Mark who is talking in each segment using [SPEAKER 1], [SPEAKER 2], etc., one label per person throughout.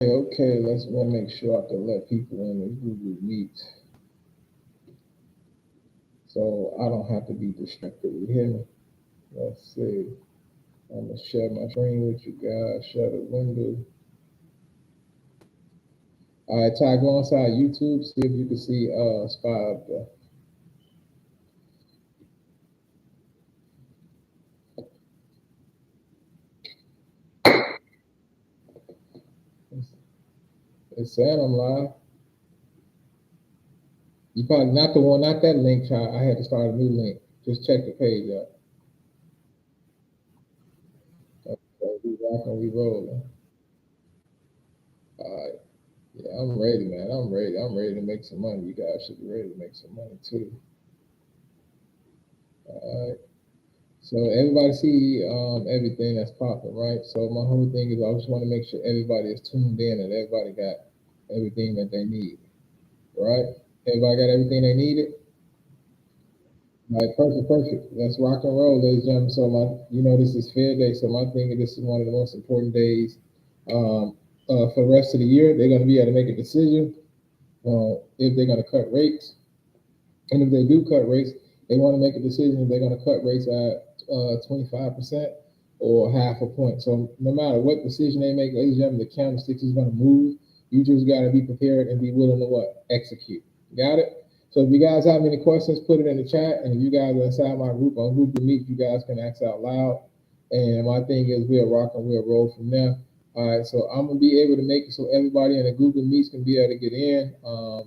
[SPEAKER 1] Okay, let's make sure I can let people in the Google Meet so I don't have to be distracted. You hear me? Let's see. I'm gonna share my screen with you guys. Share the window. All right, Ty, go inside YouTube. See if you can see Spy up there. It's saying I'm live. You probably not the one, not that link, Ty. I had to start a new link. Just check the page out. Okay, we rocking, we rolling. All right. Yeah, I'm ready, man. I'm ready. I'm ready to make some money. You guys should be ready to make some money too. All right. So everybody see everything that's popping, right? So my whole thing is I just want to make sure everybody is tuned in and everybody got everything that they need, right? Everybody got everything they needed. All right, perfect, perfect. Let's rock and roll, ladies and gentlemen. So this is Fair Day. So my thing is this is one of the most important days for the rest of the year. They're going to be able to make a decision if they're going to cut rates. And if they do cut rates, they want to make a decision if they're going to cut rates at 25% or half a point. So no matter what decision they make, ladies and gentlemen, the candlesticks is going to move. You just got to be prepared and be willing to what? Execute. Got it? So if you guys have any questions, put it in the chat. And if you guys are inside my group on Google Meet, you guys can ask out loud. And my thing is we'll rock and we'll roll from there. All right, so I'm gonna be able to make it so everybody in the Google Meets can be able to get in.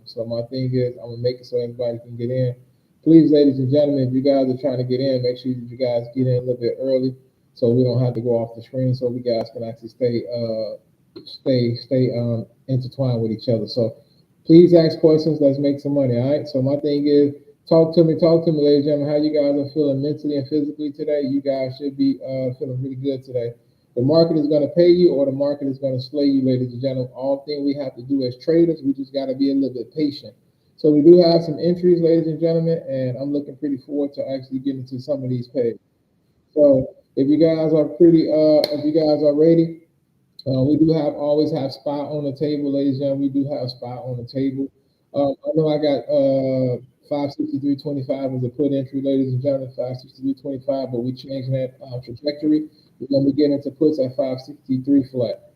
[SPEAKER 1] So my thing is I'm gonna make it so everybody can get in. Please, ladies and gentlemen, if you guys are trying to get in, make sure that you guys get in a little bit early so we don't have to go off the screen, so we guys can actually stay intertwined with each other. So please ask questions. Let's make some money. All right. So my thing is talk to me, ladies and gentlemen. How you guys are feeling mentally and physically today? You guys should be feeling really good today. The market is going to pay you or the market is going to slay you, ladies and gentlemen. All thing we have to do as traders, we just got to be a little bit patient. So we do have some entries, ladies and gentlemen, and I'm looking pretty forward to actually getting to some of these pays. So if you guys are ready, we do have always have spot on the table, ladies and gentlemen. We do have spot on the table. I know I got 563.25 as a put entry, ladies and gentlemen, 563.25, but we changing that trajectory. We're gonna be getting into puts at 563 flat.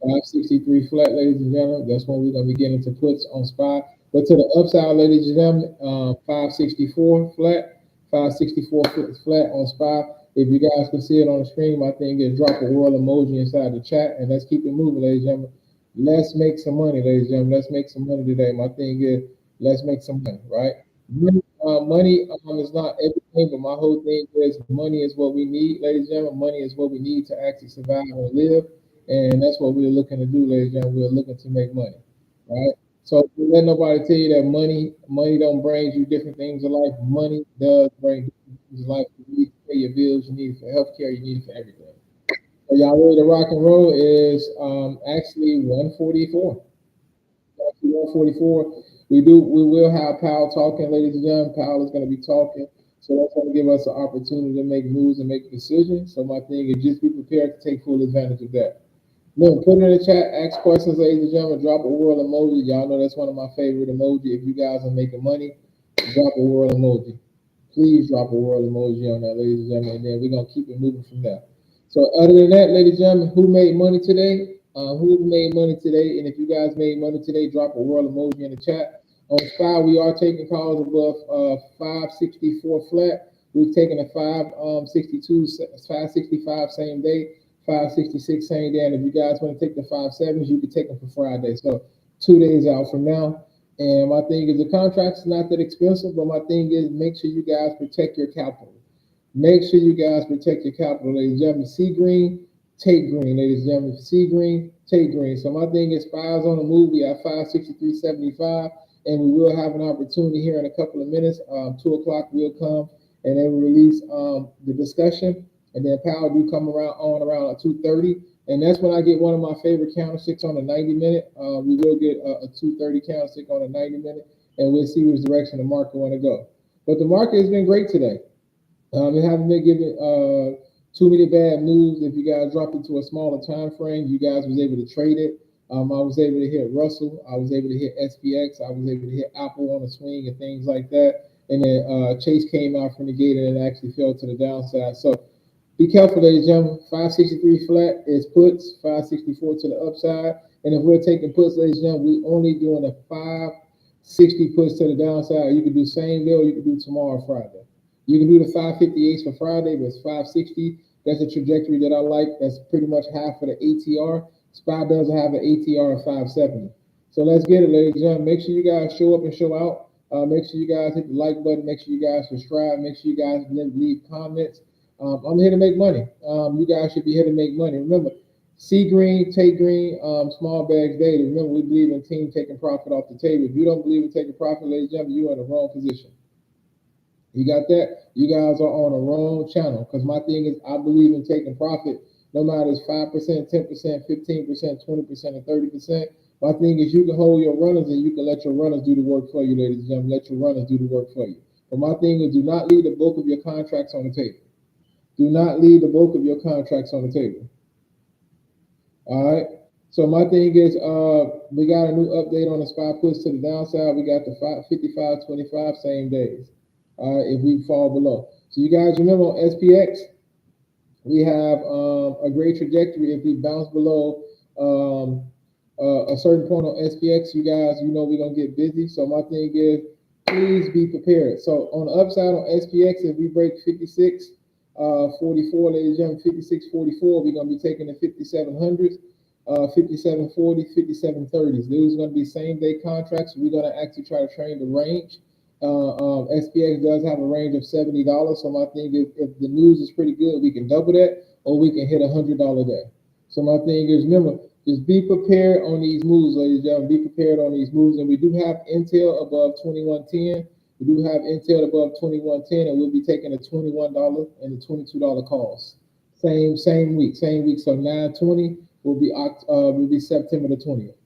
[SPEAKER 1] 563 flat, ladies and gentlemen. That's when we're gonna be getting into puts on spot. But to the upside, ladies and gentlemen, 564 flat, 564 flat on spot. If you guys can see it on the screen, my thing is drop a world emoji inside the chat and let's keep it moving, ladies and gentlemen. Let's make some money, ladies and gentlemen. Let's make some money today. My thing is let's make some money, right? Money is not everything, but my whole thing is money is what we need, ladies and gentlemen. Money is what we need to actually survive and live, and that's what we're looking to do, ladies and gentlemen. We're looking to make money, right? So don't let nobody tell you that money don't bring you different things in life. Money does bring different things in life. You need to pay your bills. You need it for healthcare. You need it for everything. So y'all ready to rock and roll? Is actually 144. Actually 144. We will have Powell talking, ladies and gentlemen. Powell is going to be talking. So that's going to give us an opportunity to make moves and make decisions. So my thing is just be prepared to take full advantage of that. Look, put it in the chat, ask questions, ladies and gentlemen. Drop a world emoji. Y'all know that's one of my favorite emoji. If you guys are making money, drop a world emoji. Please drop a world emoji on that, ladies and gentlemen. And then we're gonna keep it moving from there. So other than that, ladies and gentlemen, who made money today? Who made money today? And if you guys made money today, drop a world emoji in the chat. On SPY, we are taking calls above 564 flat. We've taken a 562, 565 same day. 566 same day. And if you guys want to take the 5.7s, you can take them for Friday. So 2 days out from now. And my thing is the contract's not that expensive, but my thing is make sure you guys protect your capital. Make sure you guys protect your capital, ladies and gentlemen. See green, take green, ladies and gentlemen. See green, take green. So my thing is SPY's on the move. We have 563.75, and we will have an opportunity here in a couple of minutes. 2 o'clock will come, and then we release the discussion. And then Powell do come around at 2:30, and that's when I get one of my favorite candlesticks on the 90 minute. We will get a 2:30 candlestick on the 90 minute, and we'll see which direction the market want to go. But the market has been great today. It haven't been given too many bad moves. If you guys dropped it to a smaller time frame, you guys was able to trade it. I was able to hit Russell. I was able to hit SPX. I was able to hit Apple on a swing and things like that. And then Chase came out from the gate and it actually fell to the downside. So be careful, ladies and gentlemen. 563 flat is puts, 564 to the upside. And if we're taking puts, ladies and gentlemen, we only doing a 560 puts to the downside. You can do same day or you can do tomorrow, Friday. You can do the 558s for Friday, but it's 560. That's a trajectory that I like. That's pretty much half of the ATR. SPY doesn't have an ATR of 570. So let's get it, ladies and gentlemen. Make sure you guys show up and show out. Make sure you guys hit the like button. Make sure you guys subscribe. Make sure you guys leave comments. I'm here to make money. You guys should be here to make money. Remember, see green, take green, small bags daily. Remember, we believe in team taking profit off the table. If you don't believe in taking profit, ladies and gentlemen, you're in the wrong position. You got that? You guys are on the wrong channel. Because my thing is, I believe in taking profit, no matter it's 5%, 10%, 15%, 20%, or 30%. My thing is, you can hold your runners and you can let your runners do the work for you, ladies and gentlemen. Let your runners do the work for you. But my thing is, do not leave the bulk of your contracts on the table. Do not leave the bulk of your contracts on the table. All right. So my thing is, we got a new update on the SPY puts to the downside. We got the 55.25 same days. All right, if we fall below. So you guys remember on SPX, we have a great trajectory. If we bounce below a certain point on SPX, you guys, you know we're gonna get busy. So my thing is, please be prepared. So on the upside on SPX, if we break 56. 44, ladies and gentlemen, 56.44. We're gonna be taking the 5700s, 57.40, 57.30s. Those are gonna be same day contracts. We're gonna actually try to train the range. SPX does have a range of $70. So my thing is, if the news is pretty good, we can double that, or we can hit $100 there. So my thing is, remember, just be prepared on these moves, ladies and gentlemen. Be prepared on these moves, and we do have Intel above 2110. We do have Intel above 2110, and we'll be taking the $21 and the $22 calls. Same week. So 9/20 will be September the 20th.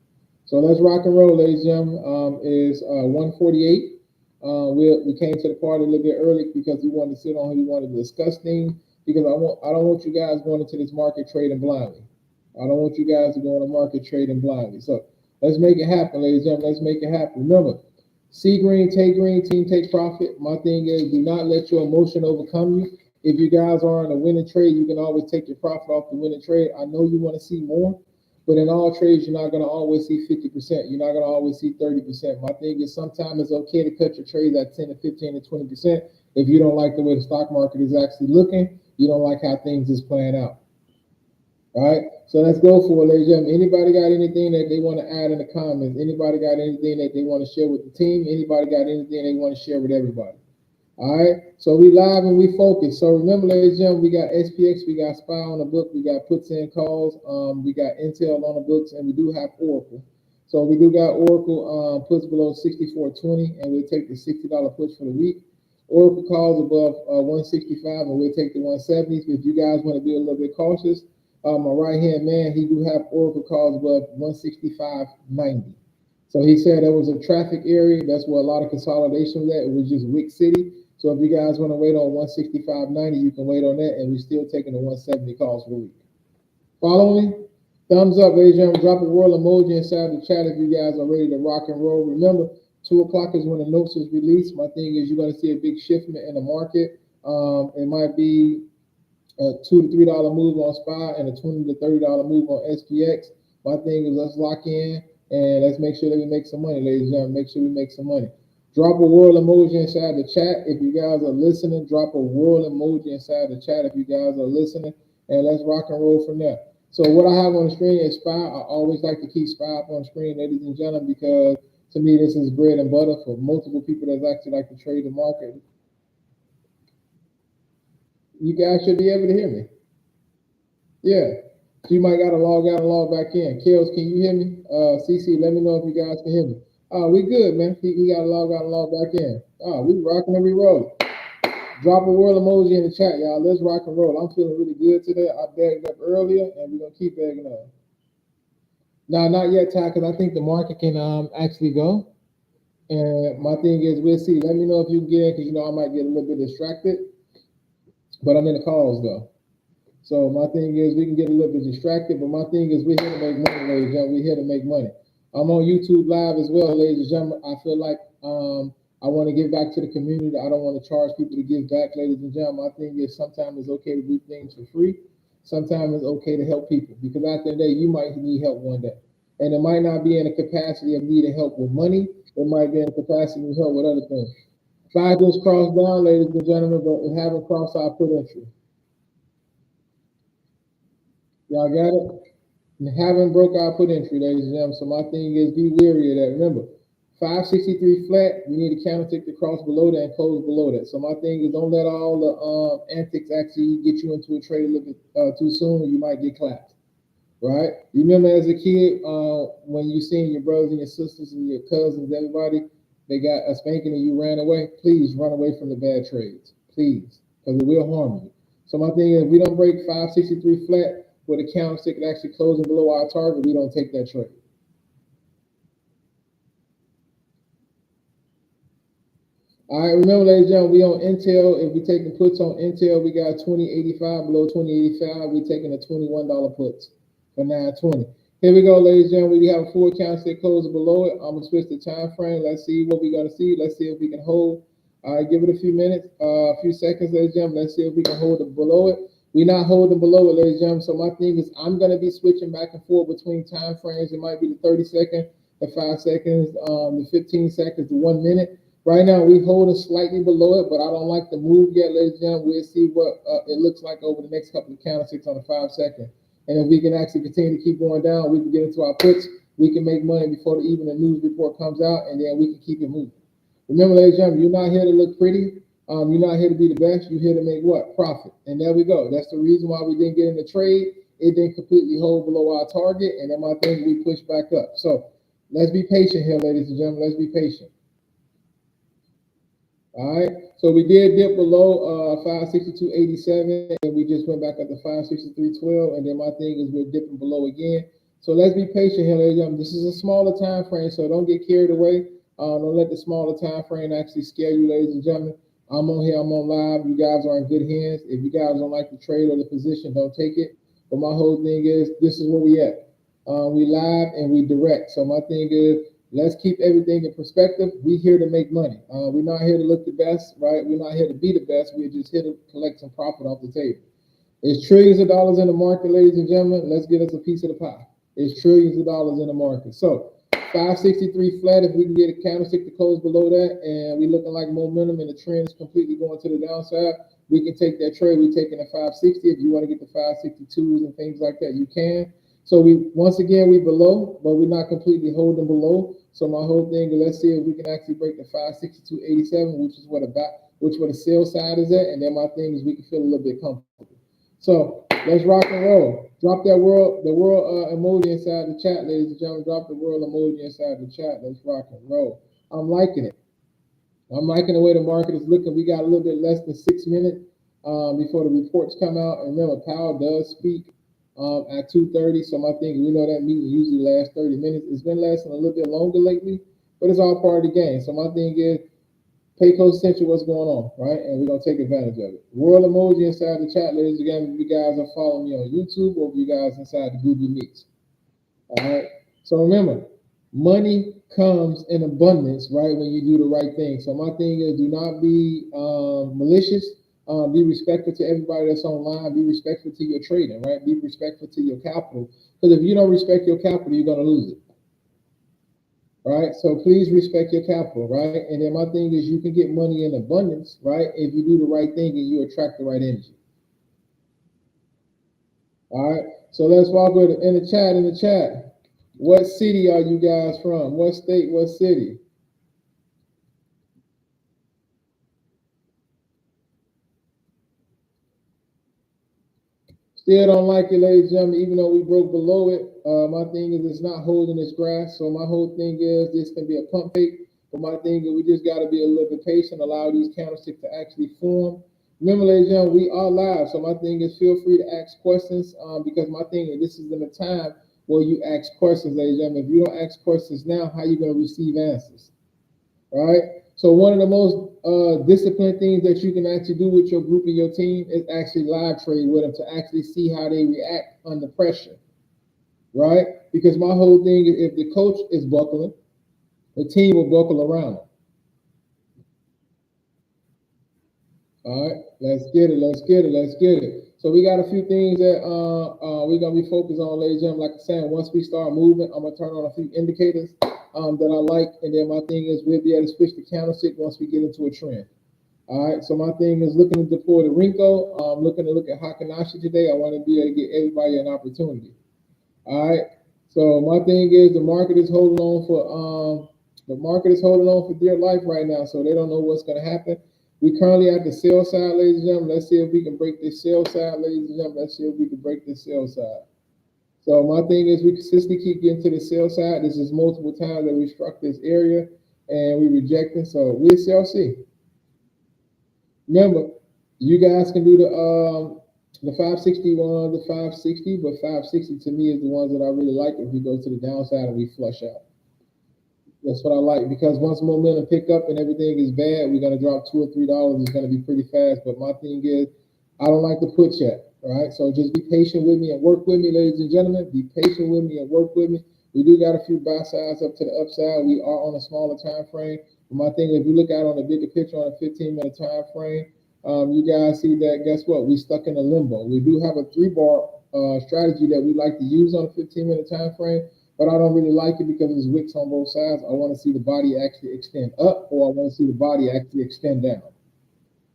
[SPEAKER 1] So let's rock and roll, ladies and gentlemen. Is 148. We came to the party a little bit early because we wanted to sit on here. We wanted to discuss things because I don't want you guys going into this market trading blindly. I don't want you guys to go in the market trading blindly. So let's make it happen, ladies and gentlemen. Let's make it happen. Remember. See green, take green, team take profit. My thing is, do not let your emotion overcome you. If you guys are in a winning trade, you can always take your profit off the winning trade. I know you want to see more, but in all trades, you're not going to always see 50%. You're not going to always see 30%. My thing is, sometimes it's okay to cut your trades at 10 to 15 to 20% if you don't like the way the stock market is actually looking. You don't like how things is playing out. All right, so let's go for it, ladies and gentlemen. Anybody got anything that they want to add in the comments? Anybody got anything that they want to share with the team? Anybody got anything they want to share with everybody? All right, so we live and we focus. So remember, ladies and gentlemen, we got SPX, we got SPY on the book, we got puts and calls, we got Intel on the books, and we do have Oracle. So we do got Oracle puts below 64.20, and we'll take the $60 puts for the week. Oracle calls above 165, and we'll take the 170s. If you guys want to be a little bit cautious, my right hand man, he do have Oracle calls above 165.90. So he said there was a traffic area. That's where a lot of consolidation was at. It was just Wick City. So if you guys want to wait on 165.90, you can wait on that, and we're still taking the 170 calls for the week. Follow me? Thumbs up, ladies and gentlemen. Drop a world emoji inside the chat if you guys are ready to rock and roll. Remember, 2 o'clock is when the notes is released. My thing is, you're going to see a big shift in the market. It might be a $2 to $3 move on SPY and a $20 to $30 move on SPX. My thing is, let's lock in and let's make sure that we make some money, ladies and gentlemen. Make sure we make some money. Drop a world emoji inside the chat if you guys are listening. Drop a world emoji inside the chat if you guys are listening, and let's rock and roll from there. So what I have on the screen is SPY. I always like to keep SPY up on the screen, ladies and gentlemen, because to me this is bread and butter for multiple people that actually like to trade the market. You guys should be able to hear me. Yeah. So you might got to log out and log back in. Kels, can you hear me? CC, let me know if you guys can hear me. We good, man. He got to log out and log back in. We rocking and we rolling. Drop a world emoji in the chat, y'all. Let's rock and roll. I'm feeling really good today. I bagged up earlier, and we're going to keep bagging up. No, not yet, Ty, because I think the market can actually go. And my thing is, we'll see. Let me know if you can get in, because, I might get a little bit distracted. But I'm in the calls, though. So my thing is we can get a little bit distracted, but my thing is we're here to make money, ladies and gentlemen. We're here to make money. I'm on YouTube Live as well, ladies and gentlemen. I feel like I want to give back to the community. I don't want to charge people to give back, ladies and gentlemen. My thing is sometimes it's okay to do things for free. Sometimes it's okay to help people because at the end of the day, you might need help one day. And it might not be in the capacity of needing help with money. It might be in the capacity of help with other things. If I just cross down, ladies and gentlemen, but haven't crossed, I put entry. Y'all got it? And haven't broke, I put entry, ladies and gentlemen. So my thing is be wary of that. Remember, 563 flat, we need a candlestick to cross below that and close below that. So my thing is don't let all the antics actually get you into a trade a little bit too soon, or you might get clapped. Right? You remember as a kid, when you seen your brothers and your sisters and your cousins, everybody, they got a spanking and you ran away. Please run away from the bad trades, please, because it will harm you. So my thing is, we don't break 563 flat with a candlestick actually closing below our target. We don't take that trade. All right, remember, ladies and gentlemen, we on Intel. If we taking puts on Intel, we got 2085 below 2085. We taking a $21 puts for 920. Here we go, ladies and gentlemen. We have a full candlestick closing below it. I'm gonna switch the time frame. Let's see what we're gonna see. Let's see if we can hold. All right, give it a few minutes, a few seconds, ladies and gentlemen. Let's see if we can hold it below it. We're not holding below it, ladies and gentlemen. So my thing is, I'm gonna be switching back and forth between time frames. It might be the 30-second, the 5 seconds, the 15 seconds, the 1 minute. Right now, we hold it slightly below it, but I don't like the move yet, ladies and gentlemen. We'll see what it looks like over the next couple of candlesticks on the 5 second. And if we can actually continue to keep going down, we can get into our puts. We can make money before even the news report comes out, and then we can keep it moving. Remember, ladies and gentlemen, you're not here to look pretty. You're not here to be the best. You're here to make what? Profit. And there we go. That's the reason why we didn't get in the trade. It didn't completely hold below our target, and then my thing, we pushed back up. So let's be patient here, ladies and gentlemen. Let's be patient. All right, so we did dip below 562.87, and we just went back up to 563.12, and then my thing is we're dipping below again. So let's be patient here, ladies and gentlemen. This is a smaller time frame, so don't get carried away. Don't let the smaller time frame actually scare you, ladies and gentlemen. I'm on here, I'm on live. You guys are in good hands. If you guys don't like the trade or the position, don't take it. But my whole thing is, this is where we at. We live and we direct. So my thing is, let's keep everything in perspective. We're here to make money. We're not here to look the best, right? We're not here to be the best. We're just here to collect some profit off the table. There's trillions of dollars in the market, ladies and gentlemen. Let's get us a piece of the pie. There's trillions of dollars in the market. So 563 flat, if we can get a candlestick to close below that, and we're looking like momentum and the trend is completely going to the downside, we can take that trade. We're taking a 560. If you want to get the 562s and things like that, you can. So we once again we below, but we're not completely holding below. So my whole thing is let's see if we can actually break the 562.87, which is what the sell side is at, and then my thing is we can feel a little bit comfortable. So let's rock and roll. Drop that world emoji inside the chat, ladies and gentlemen. Drop the world emoji inside the chat. Let's rock and roll. I'm liking it. I'm liking the way the market is looking. We got a little bit less than 6 minutes before the reports come out. And remember, Powell does speak at 2:30. So my thing, we know that meeting usually lasts 30 minutes. It's been lasting a little bit longer lately, but it's all part of the game. So my thing is, pay close attention to what's going on, right? And we're going to take advantage of it. World emoji inside the chat, ladies and gentlemen, if you guys are following me on YouTube or if you guys inside the Google Meets. All right. So remember, money comes in abundance, right, when you do the right thing. So my thing is, do not be malicious. Be respectful to everybody that's online. Be respectful to your trading, right? Be respectful to your capital. Because if you don't respect your capital, you're going to lose it. All right, so please respect your capital, right? And then my thing is you can get money in abundance, right? If you do the right thing and you attract the right energy. All right, so let's walk with it in the chat. What city are you guys from? What state, what city? Still don't like it, ladies and gentlemen, even though we broke below it. My thing is it's not holding its grass. So my whole thing is this can be a pump fake. But my thing is we just got to be a little bit patient, allow these candlesticks to actually form. Remember, ladies and gentlemen, we are live. So my thing is feel free to ask questions because my thing is this is in the time where you ask questions, ladies and gentlemen. If you don't ask questions now, how are you going to receive answers? All right? So one of the most disciplined things that you can actually do with your group and your team is actually live trade with them to actually see how they react under pressure, right? Because my whole thing is if the coach is buckling, the team will buckle around them. All right, let's get it, let's get it, let's get it. So we got a few things that we're gonna be focused on, ladies and gentlemen. Like I said, once we start moving, I'm gonna turn on a few indicators that I like, and then my thing is we'll be able to switch to candlestick once we get into a trend. All right, so my thing is looking to deploy the Rinko. I'm looking to look at Hakanashi today. I want to be able to get everybody an opportunity. All right, so my thing is the market is holding on for dear life right now, so they don't know what's going to happen. We currently at the sell side, ladies and gentlemen. Let's see if we can break this sell side, ladies and gentlemen. Let's see if we can break this sell side. So my thing is we consistently keep getting to the sell side. This is multiple times that we struck this area and we rejected. So we shall see. Remember, you guys can do the 561, the 560, but 560 to me is the ones that I really like if we go to the downside and we flush out. That's what I like, because once momentum pick up and everything is bad, we're gonna drop $2 or $3. It's gonna be pretty fast. But my thing is, I don't like to put yet. All right, so just be patient with me and work with me, ladies and gentlemen. Be patient with me and work with me. We do got a few buy sides up to the upside. We are on a smaller time frame. But my thing, if you look out on the bigger picture on a 15-minute time frame, you guys see that. Guess what? We stuck in a limbo. We do have a 3-bar strategy that we like to use on a 15-minute time frame. But I don't really like it because it's wicks on both sides. I want to see the body actually extend up, or I want to see the body actually extend down.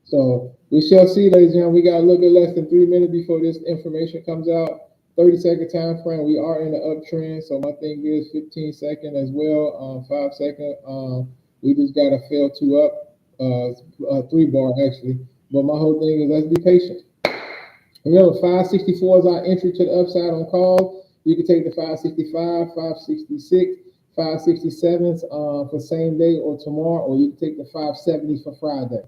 [SPEAKER 1] So we shall see, ladies and gentlemen. We got a little bit less than 3 minutes before this information comes out. 30-second time frame. We are in the uptrend. So my thing is 15-second as well. 5-second. We just got to fail 2 up. 3-bar actually. But my whole thing is let's be patient. Remember, 564 is our entry to the upside on call. You can take the 565, 566, 567s for same day or tomorrow, or you can take the 570s for Friday.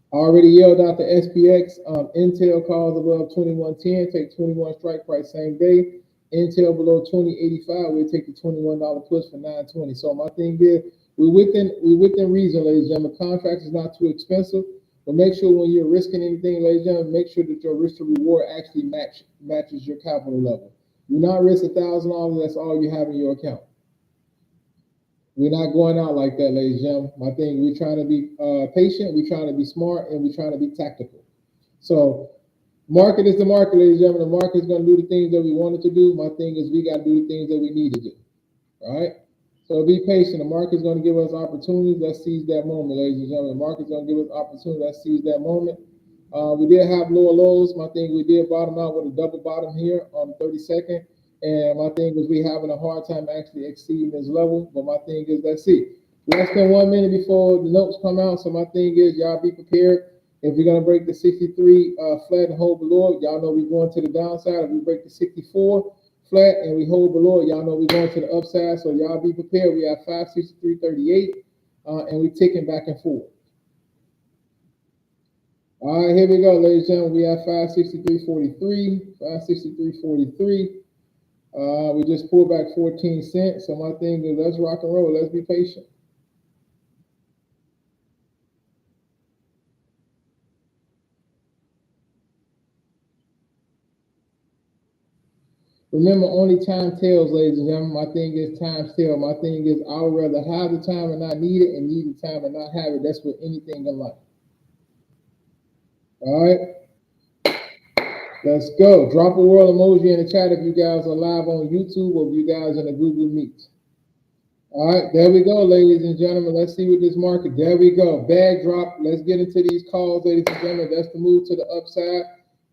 [SPEAKER 1] I already yelled out the SPX. Intel calls above 2110, take 21 strike price same day. Intel below 2085, we'll take the $21 push for 920. So my thing is, we're within reason, ladies and gentlemen. Contract is not too expensive. But make sure when you're risking anything, ladies and gentlemen, make sure that your risk to reward actually matches your capital level. Do not risk $1,000. That's all you have in your account. We're not going out like that, ladies and gentlemen. My thing, we're trying to be patient, we're trying to be smart, and we're trying to be tactical. So market is the market, ladies and gentlemen. The market is going to do the things that we want it to do. My thing is we got to do the things that we need to do. All right? So be patient. The market's going to give us opportunities. Let's seize that moment, ladies and gentlemen. The market's going to give us opportunities. Let's seize that moment. We did have lower lows. My thing, we did bottom out with a double bottom here on the 32nd. And my thing is we having a hard time actually exceeding this level. But my thing is, let's see. Less than 1 minute before the notes come out. So my thing is, y'all be prepared. If we're going to break the 63 flat and hold below, y'all know we're going to the downside. If we break the 64 flat and we hold below, y'all know we're going to the upside. So y'all be prepared. We have 563.38 and we're ticking back and forth. All right, here we go, ladies and gentlemen. We have 563.43, 563.43. We just pulled back 14 cents. So my thing is, let's rock and roll. Let's be patient. Remember, only time tells, ladies and gentlemen. My thing is time tell. My thing is I would rather have the time and not need it, and need the time and not have it. That's with anything in life. All right. Let's go. Drop a world emoji in the chat if you guys are live on YouTube or if you guys in the Google Meet. All right, there we go, ladies and gentlemen. Let's see what this market. There we go. Bag drop. Let's get into these calls, ladies and gentlemen. That's the move to the upside.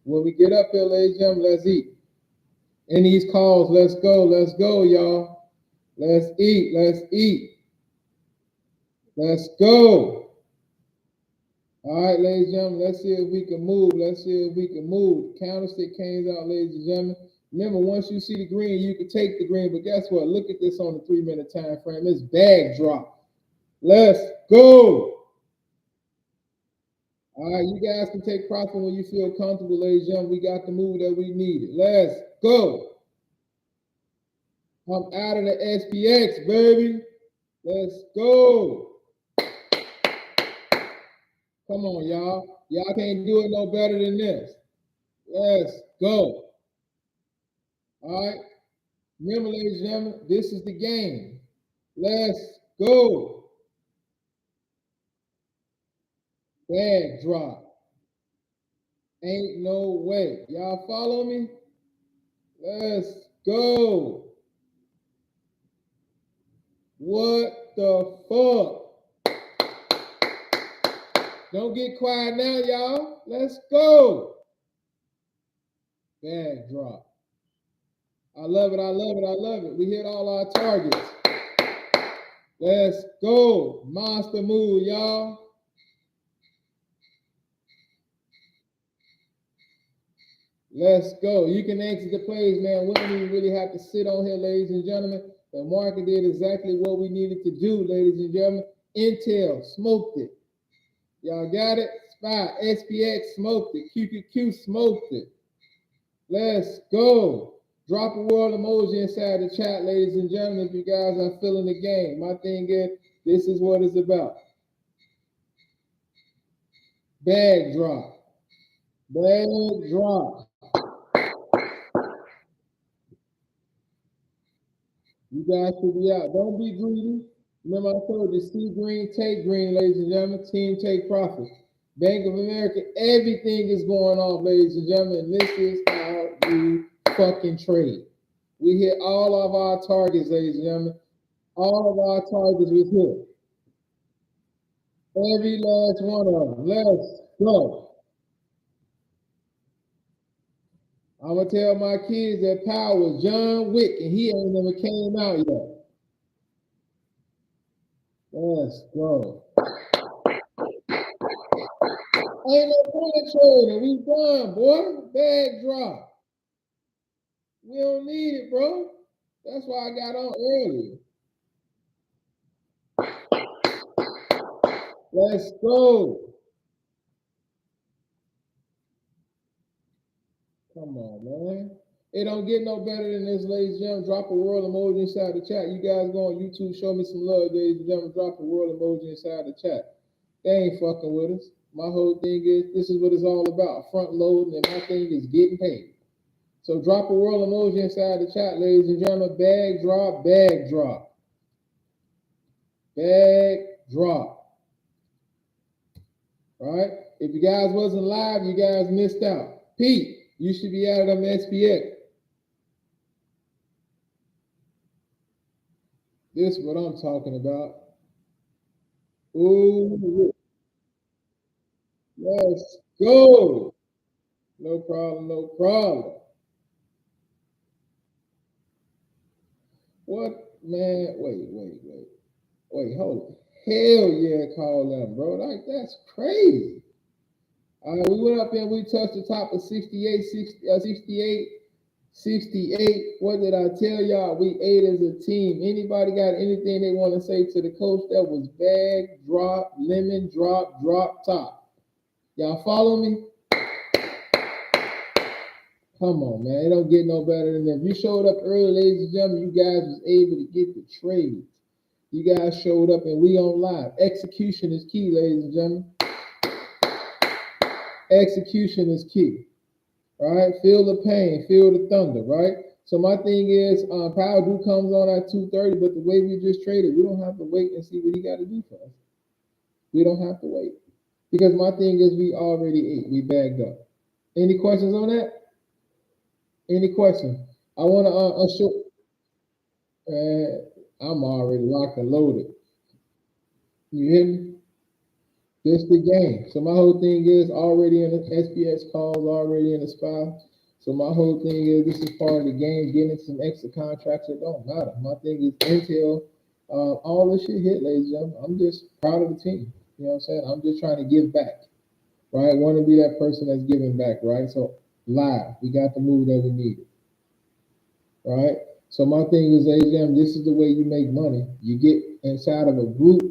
[SPEAKER 1] When we get up here, ladies and gentlemen, let's eat. In these calls, let's go. Let's go, y'all. Let's eat. Let's eat. Let's go. All right, ladies and gentlemen, let's see if we can move. Let's see if we can move. Candlestick came out, ladies and gentlemen. Remember, once you see the green, you can take the green. But guess what? Look at this on the 3-minute time frame. It's bag drop. Let's go. All right, you guys can take profit when you feel comfortable, ladies and gentlemen. We got the move that we needed. Let's go. I'm out of the SPX, baby. Let's go. Come on, y'all. Y'all can't do it no better than this. Let's go. All right. Remember, ladies and gentlemen, this is the game. Let's go. Bag drop. Ain't no way. Y'all follow me? Let's go. What the fuck? Don't get quiet now, y'all. Let's go. Bag drop. I love it. I love it. I love it. We hit all our targets. Let's go. Monster move, y'all. Let's go. You can exit the plays, man. We don't even really have to sit on here, ladies and gentlemen. The market did exactly what we needed to do, ladies and gentlemen. Intel smoked it. Y'all got it? SPY, SPX smoked it. QQQ smoked it. Let's go. Drop a world emoji inside the chat, ladies and gentlemen, if you guys are feeling the game. My thing is, this is what it's about. Bag drop. Bag drop. You guys should be out. Don't be greedy. Remember I told you, see green, take green, ladies and gentlemen. Team take profit. Bank of America, everything is going on, ladies and gentlemen. And this is how you fucking trade. We hit all of our targets, ladies and gentlemen. All of our targets was hit. Every last one of them. Let's go. I'm gonna tell my kids that Power was John Wick and he ain't never came out yet. Let's go. Ain't no point trading. We done, boy. Bag drop. We don't need it, bro. That's why I got on early. Let's go. Come on, man. It don't get no better than this, ladies and gentlemen. Drop a world emoji inside the chat. You guys go on YouTube, show me some love, ladies and gentlemen. Drop a world emoji inside the chat. They ain't fucking with us. My whole thing is, this is what it's all about. Front loading, and my thing is getting paid. So drop a world emoji inside the chat, ladies and gentlemen. Bag drop, bag drop. Bag drop. All right? If you guys wasn't live, you guys missed out. Pete, you should be out of them SPX. This is what I'm talking about. Ooh, let's go. No problem, no problem. What, man? Wait, hold on. Hell yeah, call them, bro. Like, that's crazy. We went up there, we touched the top of 68, 68. What did I tell y'all? We ate as a team. Anybody got anything they want to say to the coach? That was bag, drop, lemon, drop, top. Y'all follow me? Come on, man. It don't get no better than that. If you showed up early, ladies and gentlemen, you guys was able to get the trades. You guys showed up and we on live. Execution is key, ladies and gentlemen. Execution is key. All right, feel the pain, feel the thunder, right? So my thing is, Power Do comes on at 2:30, but the way we just traded, we don't have to wait and see what he got to do for us. We don't have to wait. Because my thing is, we already ate, we bagged up. Any questions on that? Any questions? I want to show. I'm already locked and loaded. You hear me? This the game. So my whole thing is already in the SPX calls, already in the SPY. So my whole thing is this is part of the game, getting some extra contracts. It don't matter. My thing is Intel, all this shit hit, ladies and gentlemen. I'm just proud of the team. You know what I'm saying? I'm just trying to give back, right? I want to be that person that's giving back, right? So live, we got the move that we needed, right? So my thing is, ladies and gentlemen, this is the way you make money. You get inside of a group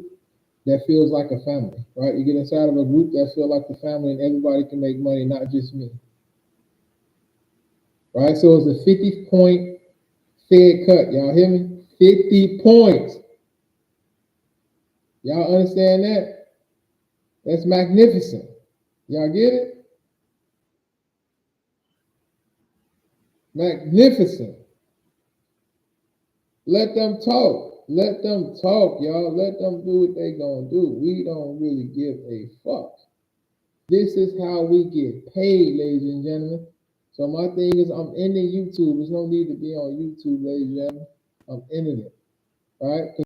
[SPEAKER 1] that feels like a family, right? You get inside of a group that feels like the family and everybody can make money, not just me. Right? So it's a 50-point Fed cut. Y'all hear me? 50 points. Y'all understand that? That's magnificent. Y'all get it? Magnificent. Let them talk. Let them talk, y'all. Let them do what they gonna do. We don't really give a fuck. This is how we get paid, ladies and gentlemen. So my thing is, I'm ending YouTube. There's no need to be on YouTube, ladies and gentlemen. I'm ending it. All right?